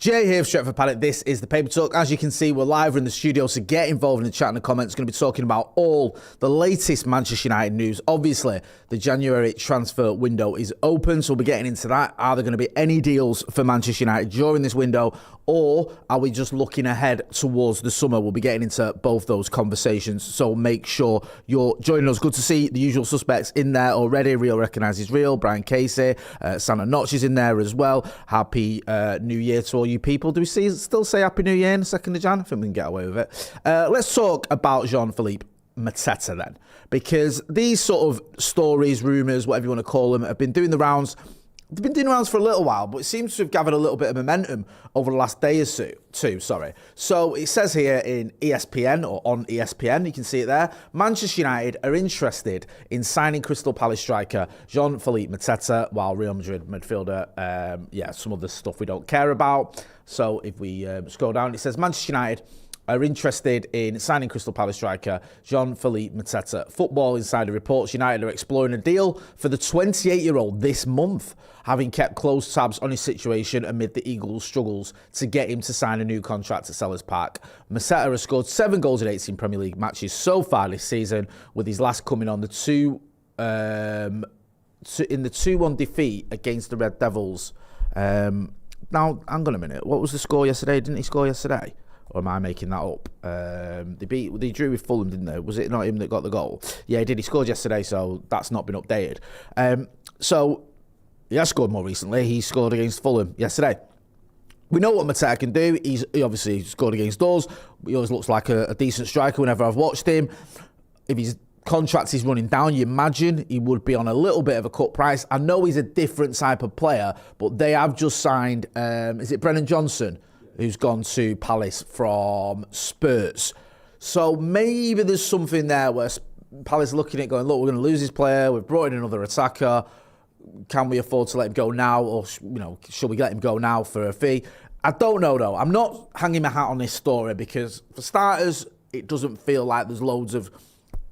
Jay here for Stretford Paddock. This is the Paper Talk. As you can see, we're live in the studio, so get involved in the chat and the comments. Going to be talking about all the latest Manchester United news. Obviously, the January transfer window is open, so we'll be getting into that. Are there going to be any deals for Manchester United during this window, or are we just looking ahead towards the summer? We'll be getting into both those conversations, so make sure you're joining us. Good to see the usual suspects in there already. Real recognises real. Brian Casey, Santa Notch is in there as well. Happy New Year to all you people. Do we still say Happy New Year in the 2nd of Jan? I think we can get away with it. Let's talk about Jean-Phillipe Mateta then, because these sort of stories, rumours, whatever you want to call them, have been doing the rounds. They've been doing rounds for a little while, but it seems to have gathered a little bit of momentum over the last day or two. So it says here in ESPN, or on ESPN, you can see it there, Manchester United are interested in signing Crystal Palace striker Jean-Phillipe Mateta, while Real Madrid midfielder, some of the stuff we don't care about. So if we scroll down, it says Manchester United are interested in signing Crystal Palace striker Jean-Phillipe Mateta. Football Insider reports United are exploring a deal for the 28-year-old this month, having kept close tabs on his situation amid the Eagles' struggles to get him to sign a new contract at Sellers Park. Mateta has scored 7 goals in 18 Premier League matches so far this season, with his last coming on the in the 2-1 defeat against the Red Devils. Now, hang on a minute. What was the score yesterday? Didn't he score yesterday? Or am I making that up? They drew with Fulham, didn't they? Was it not him that got the goal? Yeah, he did. He scored yesterday, so that's not been updated. So he has scored more recently. He scored against Fulham yesterday. We know what Mateta can do. He obviously scored against us. He always looks like a decent striker whenever I've watched him. If his contract is running down, you imagine he would be on a little bit of a cut price. I know he's a different type of player, but they have just signed, is it Brennan Johnson, who's gone to Palace from Spurs. So maybe there's something there where Palace are looking at going, look, we're going to lose this player. We've brought in another attacker. Can we afford to let him go now? Or, should we let him go now for a fee? I don't know, though. I'm not hanging my hat on this story because, for starters, it doesn't feel like there's loads of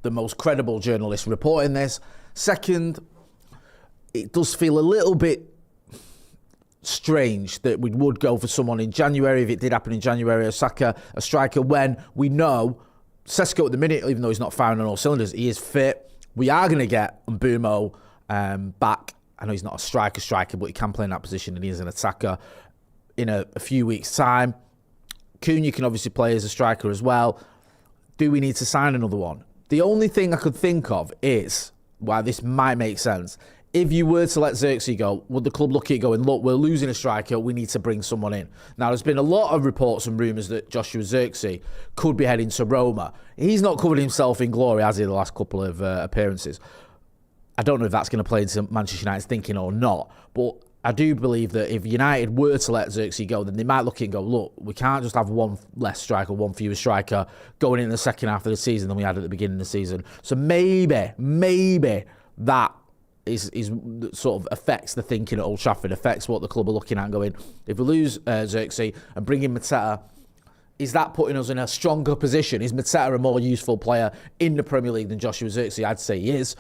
the most credible journalists reporting this. Second, it does feel a little bit strange that we would go for someone in January, if it did happen in January, a striker, when we know Sesko at the minute, even though he's not firing on all cylinders, he is fit. We are going to get Mbumo back. I know he's not a striker, but he can play in that position and he is an attacker in a few weeks' time. Cunha can obviously play as a striker as well. Do we need to sign another one? The only thing I could think of is, why this might make sense, if you were to let Xerxes go, would the club look at it going, look, we're losing a striker, we need to bring someone in? Now, there's been a lot of reports and rumours that Joshua Xerxes could be heading to Roma. He's not covered himself in glory, has he, the last couple of appearances? I don't know if that's going to play into Manchester United's thinking or not, but I do believe that if United were to let Xerxes go, then they might look at it and go, look, we can't just have one less striker, one fewer striker going in the second half of the season than we had at the beginning of the season. So maybe that is sort of affects the thinking at Old Trafford, affects what the club are looking at and going, if we lose Xerxes and bring in Mateta, is that putting us in a stronger position? Is Mateta a more useful player in the Premier League than Joshua Xerxes? I'd say he is.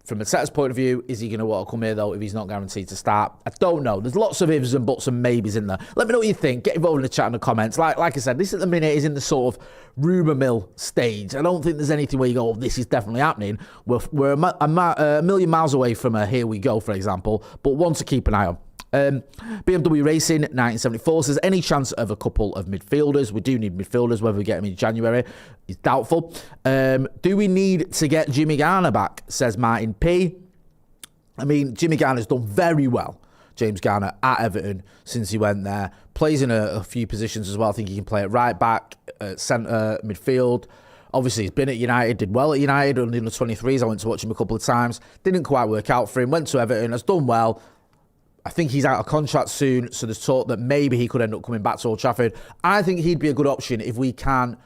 From Mateta's point of view, is he going to want to come here, though, if he's not guaranteed to start? I don't know. There's lots of ifs and buts and maybes in there. Let me know what you think. Get involved in the chat and the comments. Like I said, this at the minute is in the sort of rumour mill stage. I don't think there's anything where you go, oh, this is definitely happening. We're a million miles away from a here we go, for example, but one to keep an eye on. BMW Racing 1974 says, any chance of a couple of midfielders? We do need midfielders. Whether we get them in January is doubtful. Do we need to get Jimmy Garner back, says Martin P. I mean, Jimmy Garner's done very well, James Garner, at Everton since he went there. Plays in a few positions as well. I think he can play at right back, centre, midfield. Obviously, he's been at United, did well at United under the 23s. I went to watch him a couple of times. Didn't quite work out for him. Went to Everton, has done well. I think he's out of contract soon, so there's talk that maybe he could end up coming back to Old Trafford. I think he'd be a good option if we can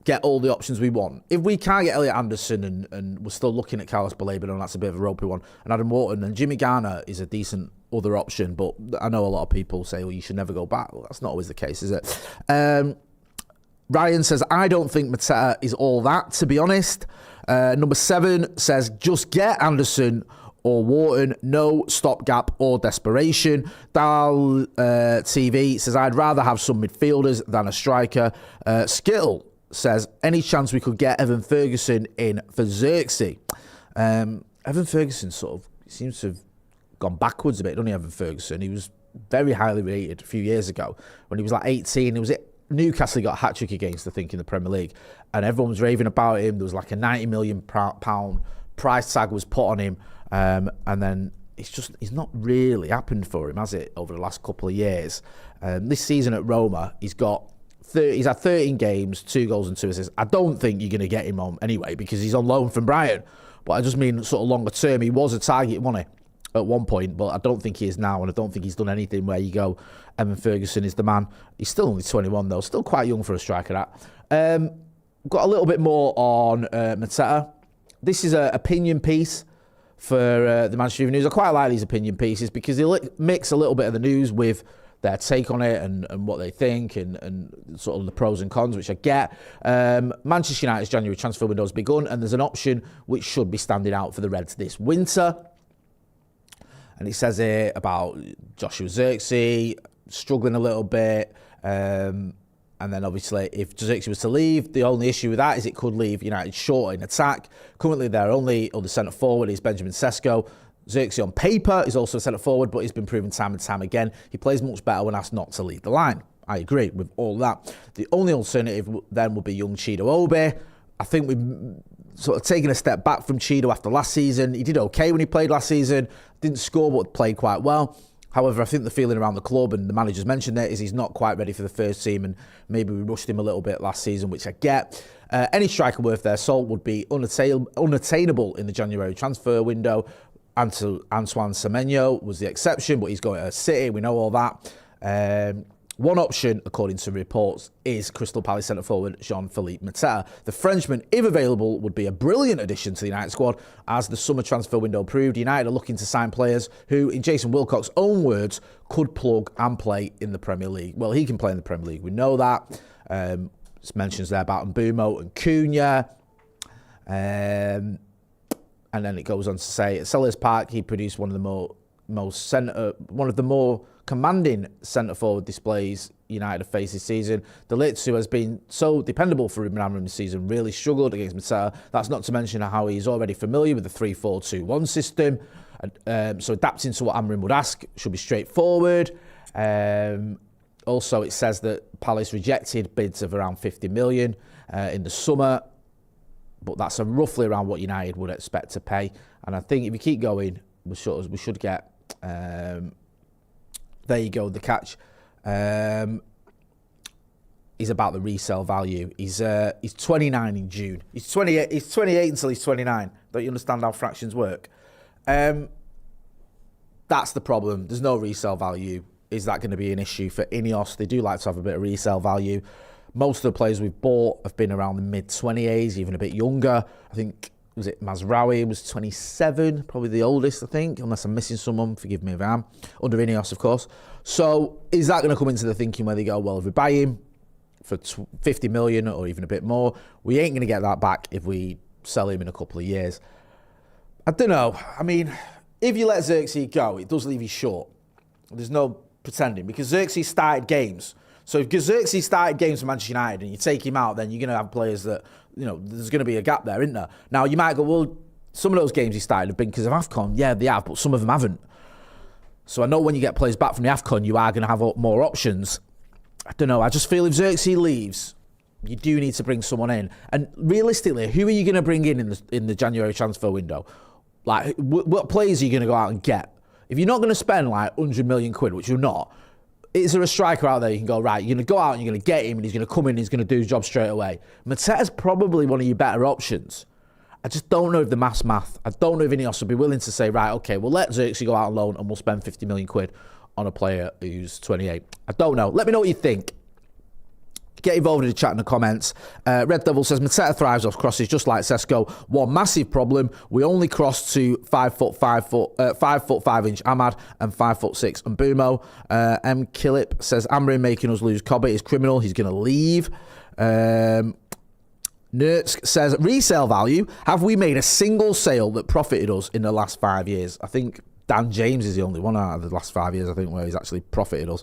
get all the options we want. If we can't get Elliot Anderson and we're still looking at Carlos Baleba, and that's a bit of a ropey one, and Adam Wharton, and Jimmy Garner is a decent other option, but I know a lot of people say, well, you should never go back. Well, that's not always the case, is it? Ryan says, I don't think Mateta is all that, to be honest. Number 7 says, just get Anderson or Wharton. No stopgap or desperation. Dal TV says, I'd rather have some midfielders than a striker. Skittle says, any chance we could get Evan Ferguson in for Xerxes? Evan Ferguson sort of seems to have gone backwards a bit, doesn't he, Evan Ferguson? He was very highly rated a few years ago when he was like 18. It was at Newcastle, he got a hat-trick against, I think, in the Premier League, and everyone was raving about him. There was like a £90 million price tag was put on him, and then he's not really happened for him, has it, over the last couple of years? This season at Roma, he's had 13 games, 2 goals and 2 assists. I don't think you're going to get him on anyway because he's on loan from Brighton. But I just mean sort of longer term. He was a target, wasn't he, at one point, but I don't think he is now, and I don't think he's done anything where you go, Evan Ferguson is the man. He's still only 21 though, still quite young for a striker. That got a little bit more on Mateta. This is an opinion piece for the Manchester Evening News. I quite like these opinion pieces because they mix a little bit of the news with their take on it and what they think and sort of the pros and cons, which I get. Manchester United's January transfer window has begun, and there's an option which should be standing out for the Reds this winter. And it says here about Joshua Xerxes struggling a little bit. And then obviously if Xerxes was to leave, the only issue with that is it could leave United short in attack. Currently their only other centre forward is Benjamin Sesko. Xerxes on paper is also a centre forward, but he's been proven time and time again he plays much better when asked not to lead the line. I agree with all that. The only alternative then would be young Chido Obi. I think we've sort of taken a step back from Chido after last season. He did okay when he played last season. Didn't score, but played quite well. However, I think the feeling around the club, and the manager's mentioned it, is he's not quite ready for the first team, and maybe we rushed him a little bit last season, which I get. Any striker worth their salt would be unattainable in the January transfer window. Antoine Semenyo was the exception, but he's going to City. We know all that. One option, according to reports, is Crystal Palace centre-forward Jean-Phillipe Mateta. The Frenchman, if available, would be a brilliant addition to the United squad. As the summer transfer window proved, United are looking to sign players who, in Jason Wilcox's own words, could plug and play in the Premier League. Well, he can play in the Premier League. We know that. It's mentions there about Mbumo and Cunha. And then it goes on to say, at Selhurst Park, he produced one of the more commanding centre-forward displays United have faced this season. De Ligt, who has been so dependable for Ruben Amorim this season, really struggled against Mateta. That's not to mention how he's already familiar with the 3-4-2-1 system. So adapting to what Amorim would ask should be straightforward. Also, it says that Palace rejected bids of around 50 million in the summer. But that's roughly around what United would expect to pay. And I think if you keep going, we should get... there you go, the catch. Is about the resale value. He's 29 in June. He's 28 until he's 29. Don't you understand how fractions work? That's the problem. There's no resale value. Is that going to be an issue for Ineos? They do like to have a bit of resale value. Most of the players we've bought have been around the mid-20s, even a bit younger. I think, was it Mazraoui was 27, probably the oldest, I think, unless I'm missing someone, forgive me if I am, under Ineos, of course. So is that going to come into the thinking where they go, well, if we buy him for 50 million or even a bit more, we ain't going to get that back if we sell him in a couple of years? I don't know. I mean, if you let Xerxes go, it does leave you short. There's no pretending, because Xerxes started games. So if Xerxes started games for Manchester United and you take him out, then you're going to have players that, you know, there's going to be a gap there, isn't there? Now, you might go, well, some of those games he started have been because of AFCON. Yeah, they have, but some of them haven't. So I know when you get players back from the AFCON, you are going to have more options. I don't know. I just feel if Xerxes leaves, you do need to bring someone in. And realistically, who are you going to bring in the January transfer window? Like, what players are you going to go out and get? If you're not going to spend like 100 million quid, which you're not, is there a striker out there you can go, right, you're going to go out and you're going to get him and he's going to come in and he's going to do his job straight away? Mateta's probably one of your better options. I just don't know if the math. I don't know if Ineos will be willing to say, right, okay, we'll let Xerxes go out on loan and we'll spend 50 million quid on a player who's 28. I don't know. Let me know what you think. Get involved in the chat in the comments. Red Devil says, Mateta thrives off crosses just like Sesko. One massive problem, we only crossed to 5 foot 5 inch Ahmad and 5'6" Mbumo. M. Killip says, Amorim making us lose Kobbie is criminal. He's going to leave. Nurtsk says, resale value. Have we made a single sale that profited us in the last 5 years? I think Dan James is the only one out of the last 5 years, I think, where he's actually profited us.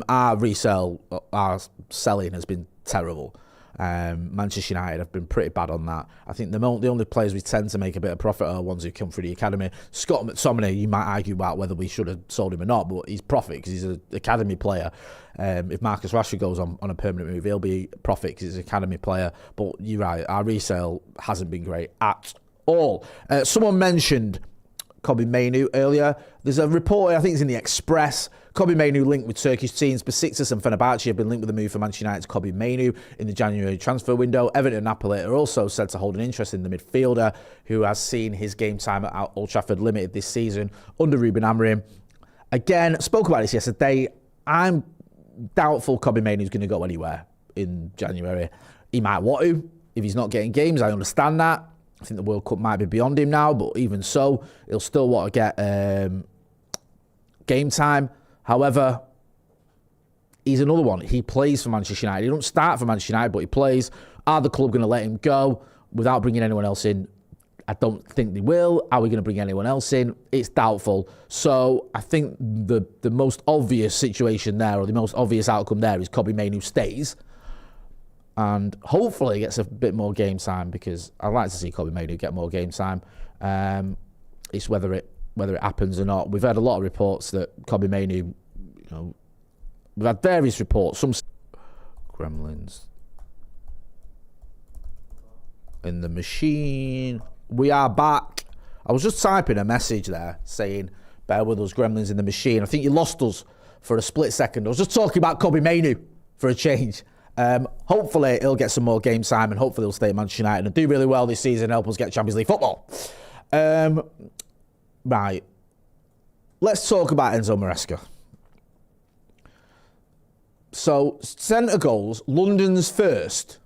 Our selling has been terrible. Manchester United have been pretty bad on that. I think the only players we tend to make a bit of profit are ones who come through the academy. Scott McTominay, you might argue about whether we should have sold him or not, but he's profit because he's an academy player. If Marcus Rashford goes on a permanent move, he'll be profit because he's an academy player. But you're right, our resale hasn't been great at all. Someone mentioned Kobbie Mainoo earlier. There's a report, I think it's in the Express. Kobbie Mainoo linked with Turkish teams. Besiktas and Fenerbahce have been linked with the move for Manchester United's Kobbie Mainoo in the January transfer window. Everton and Napoli are also said to hold an interest in the midfielder, who has seen his game time at Old Trafford limited this season under Ruben Amorim. Again, spoke about this yesterday. I'm doubtful Kobbie Mainoo is going to go anywhere in January. He might want to if he's not getting games. I understand that. I think the World Cup might be beyond him now, but even so, he'll still want to get game time. However, he's another one. He plays for Manchester United. He don't start for Manchester United, but he plays. Are the club going to let him go without bringing anyone else in? I don't think they will. Are we going to bring anyone else in? It's doubtful. So I think the most obvious situation there, or the most obvious outcome there, is Kobbie Mainoo stays. And hopefully gets a bit more game time, because I'd like to see Kobbie Mainoo get more game time. It's whether it happens or not. We've had a lot of reports that Kobbie Mainoo, we've had various reports. Some gremlins in the machine. We are back. I was just typing a message there saying, bear with us, gremlins in the machine. I think you lost us for a split second. I was just talking about Kobbie Mainoo for a change. Hopefully he'll get some more game time, and hopefully he'll stay at Manchester United and do really well this season and help us get Champions League football. Right. Let's talk about Enzo Maresca. So, centre goals, London's first.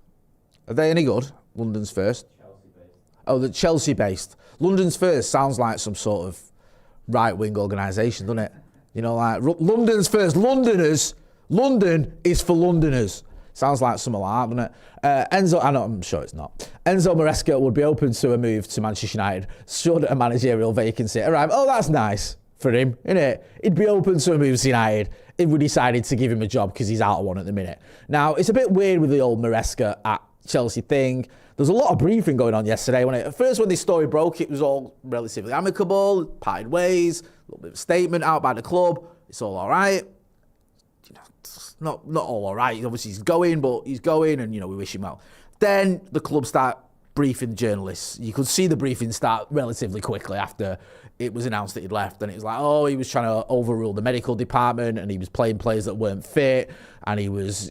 Are they any good? London's first? Chelsea-based. Oh, the Chelsea-based. London's first sounds like some sort of right-wing organisation, doesn't it? Like London's first. Londoners. London is for Londoners. Sounds like something like that, doesn't it? I'm sure it's not. Enzo Maresca would be open to a move to Manchester United should a managerial vacancy arrive. Oh, that's nice for him, isn't it? He'd be open to a move to United if we decided to give him a job because he's out of one at the minute. Now, it's a bit weird with the old Maresca at Chelsea thing. There's a lot of briefing going on yesterday. At first, when this story broke, it was all relatively amicable, parted ways, a little bit of a statement out by the club. It's all right. Not all right. Obviously, he's going, but he's going, and, we wish him well. Then the club start briefing journalists. You could see the briefing start relatively quickly after it was announced that he'd left, and it was like, he was trying to overrule the medical department, and he was playing players that weren't fit, and he was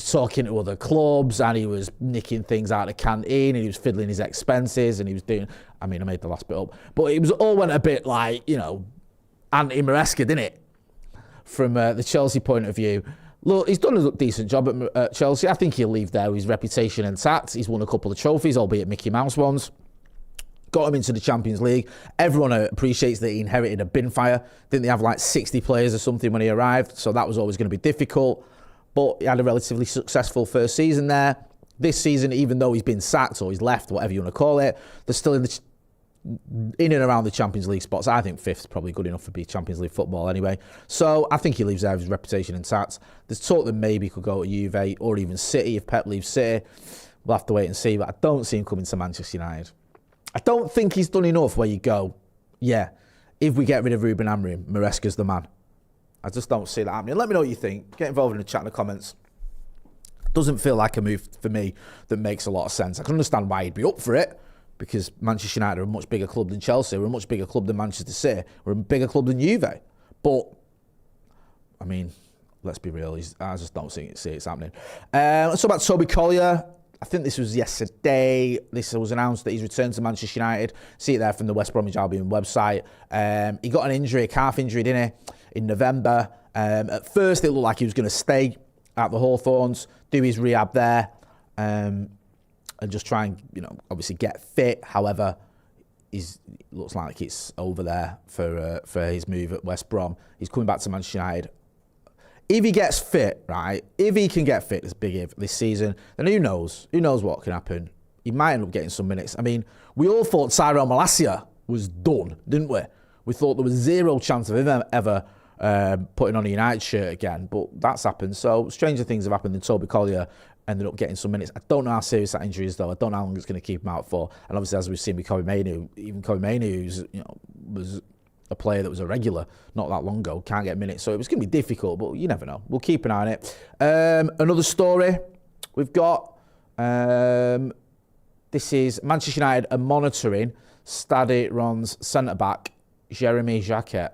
talking to other clubs, and he was nicking things out of the canteen, and he was fiddling his expenses, and he was doing, I made the last bit up, but it was all went a bit like, anti-Maresca, didn't it? From the Chelsea point of view. Look, he's done a decent job at Chelsea. I think he'll leave there with his reputation intact. He's won a couple of trophies, albeit Mickey Mouse ones. Got him into the Champions League. Everyone appreciates that he inherited a bin fire. Didn't they have like 60 players or something when he arrived? So that was always going to be difficult. But he had a relatively successful first season there. This season, even though he's been sacked or he's left, whatever you want to call it, they're still in and around the Champions League spots. I think fifth is probably good enough for Champions League football anyway. So I think he leaves there with his reputation intact. There's talk that maybe he could go to Juve or even City if Pep leaves City. We'll have to wait and see, but I don't see him coming to Manchester United. I don't think he's done enough where you go, yeah, if we get rid of Ruben Amorim, Maresca's the man. I just don't see that happening. Let me know what you think. Get involved in the chat in the comments. Doesn't feel like a move for me that makes a lot of sense. I can understand why he'd be up for it, because Manchester United are a much bigger club than Chelsea. We're a much bigger club than Manchester City. We're a bigger club than Juve. But, let's be real. I just don't see it's happening. Let's talk about Toby Collyer. I think this was yesterday. This was announced that he's returned to Manchester United. See it there from the West Bromwich Albion website. He got an injury, a calf injury, didn't he, in November. At first, it looked like he was going to stay at the Hawthorns, do his rehab there, and just try and, obviously get fit. However, it looks like it's over there for his move at West Brom. He's coming back to Manchester United. If he gets fit, right, if he can get fit, this big if, this season, then who knows? Who knows what can happen? he might end up getting some minutes. I mean, we all thought Tyrone Malacia was done, didn't we? We thought there was zero chance of him ever putting on a United shirt again, but that's happened. So stranger things have happened, and Toby Collyer ended up getting some minutes. I don't know how serious that injury is, though. I don't know how long it's going to keep him out for. And obviously, as we've seen with Kobbie Mainoo, even Kobbie Mainoo, was a player that was a regular not that long ago, can't get minutes. So it was going to be difficult, but you never know. We'll keep an eye on it. Another story we've got. This is Manchester United are monitoring Stade Rennes centre-back Jeremy Jacquet.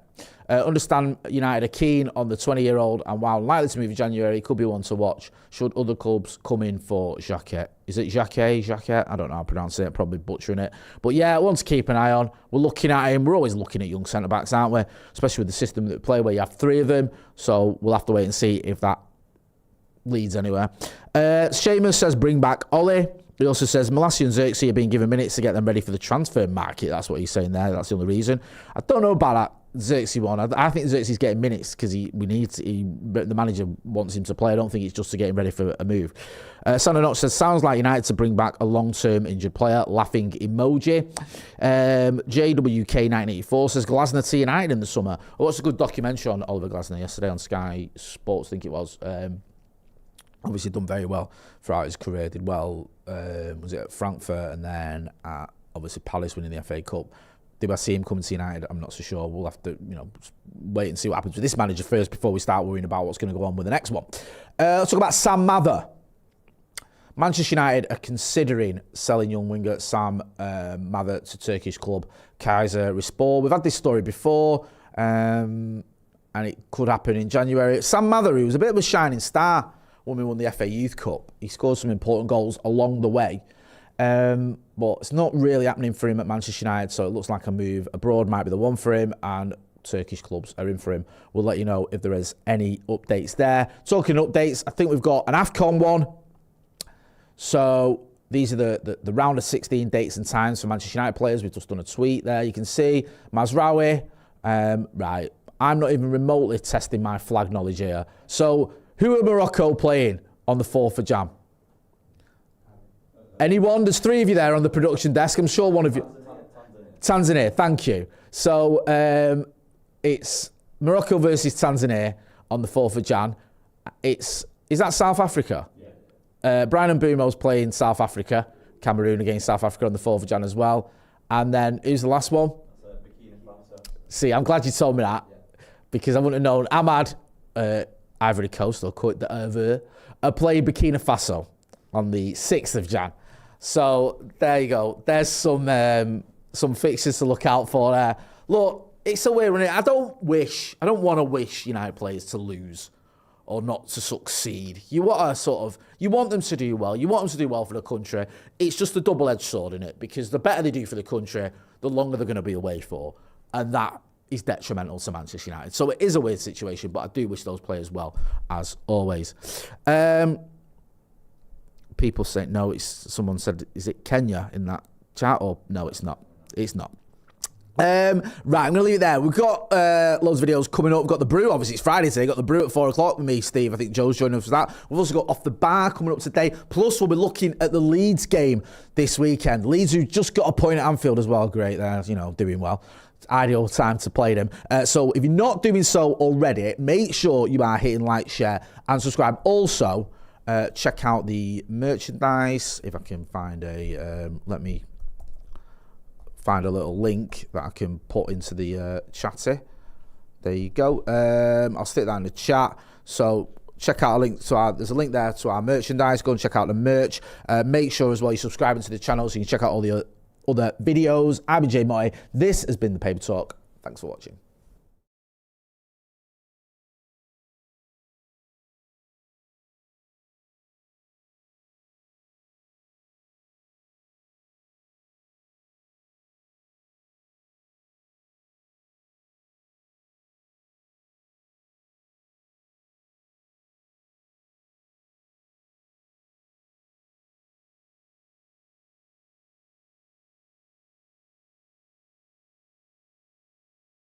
Understand United are keen on the 20-year-old, and while likely to move in January, could be one to watch should other clubs come in for Jacquet. Is it Jacquet? I don't know how to pronounce it, probably butchering it. But yeah, one to keep an eye on. We're looking at him. We're always looking at young centre-backs, aren't we? Especially with the system that we play where you have 3 of them. So we'll have to wait and see if that leads anywhere. Seamus says bring back Ollie. He also says Malacia and Xerxes are being given minutes to get them ready for the transfer market. That's what he's saying there. That's the only reason. I don't know about that Xerxes one. I think Xerxes is getting minutes because the manager wants him to play. I don't think it's just to get him ready for a move. Sandra Notch says, sounds like United to bring back a long-term injured player. Laughing emoji. JWK1984 says, Glasner to United in the summer. I watched a good documentary on Oliver Glasner yesterday on Sky Sports, I think it was. Obviously done very well throughout his career. Did well, was it at Frankfurt and then at, obviously, Palace winning the FA Cup. Did I see him coming to United? I'm not so sure. We'll have to, wait and see what happens with this manager first before we start worrying about what's going to go on with the next one. Let's talk about Sam Mather. Manchester United are considering selling young winger Sam Mather to Turkish club Kayserispor. We've had this story before, and it could happen in January. Sam Mather, who was a bit of a shining star when we won the FA Youth Cup. He scored some important goals along the way. But it's not really happening for him at Manchester United, so it looks like a move abroad might be the one for him, and Turkish clubs are in for him. We'll let you know if there is any updates there. Talking updates, I think we've got an AFCON one. So these are the round of 16 dates and times for Manchester United players. We've just done a tweet there. You can see Mazraoui. Right, I'm not even remotely testing my flag knowledge here. So who are Morocco playing on the 4th of Jan? Anyone? There's 3 of you there on the production desk. I'm sure one of you... Tanzania, thank you. So it's Morocco versus Tanzania on the 4th of Jan. Is that South Africa? Yeah. Brian Mbeumo's playing South Africa. Cameroon against South Africa on the 4th of Jan as well. And then who's the last one? See, I'm glad you told me that, because I wouldn't have known. Ahmad... Ivory Coast, or Côte d'Ivoire, are playing Burkina Faso on the 6th of Jan. So there you go. There's some fixtures to look out for there. Look, it's a weird one. I don't want to wish United players to lose or not to succeed. You want them to do well. You want them to do well for the country. It's just a double-edged sword, isn't it? Because the better they do for the country, the longer they're going to be away for, and that is detrimental to Manchester United. So it is a weird situation, but I do wish those players well, as always. People say, no, someone said, is it Kenya in that chat? Or no, it's not. It's not. Right, I'm going to leave it there. We've got loads of videos coming up. We've got the brew. Obviously, it's Friday today. We've got the brew at 4 o'clock with me, Steve. I think Joe's joining us for that. We've also got Off the Bar coming up today. Plus, we'll be looking at the Leeds game this weekend. Leeds, who just got a point at Anfield as well. Great. They're, doing well. Ideal time to play them. So if you're not doing so already, make sure you are hitting like, share and subscribe. Also, check out the merchandise. If I can find let me find a little link that I can put into the chatty. There you go. I'll stick that in the chat. So check out a link to there's a link there to our merchandise. Go and check out the merch. Make sure as well you're subscribing to the channel so you can check out all the other videos. I've been Jay Motti. This has been The Paper Talk. Thanks for watching.